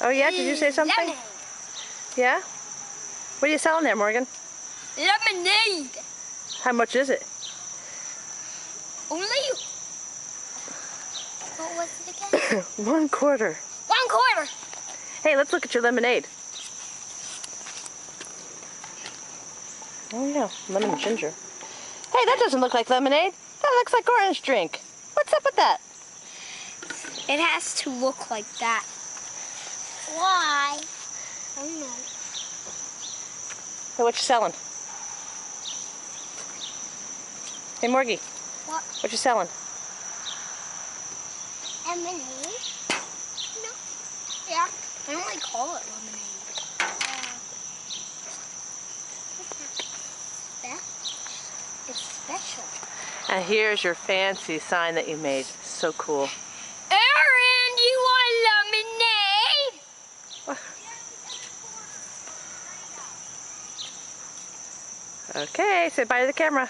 Oh yeah, did you say something? Lemonade. Yeah? What are you selling there, Morgan? Lemonade. How much is it? Only. What was it again? 1 quarter. 1 quarter. Hey, let's look at your lemonade. Oh yeah, lemon and ginger. Hey, that doesn't look like lemonade. That looks like orange drink. What's up with that? It has to look like that. Why? I don't know. Hey, what you selling? Hey, Morgie. What? What you selling? Lemonade? No. Yeah. I only call it lemonade. It's special. And here's your fancy sign that you made. So cool. Aaron, do you want lemonade? Okay, say bye to the camera.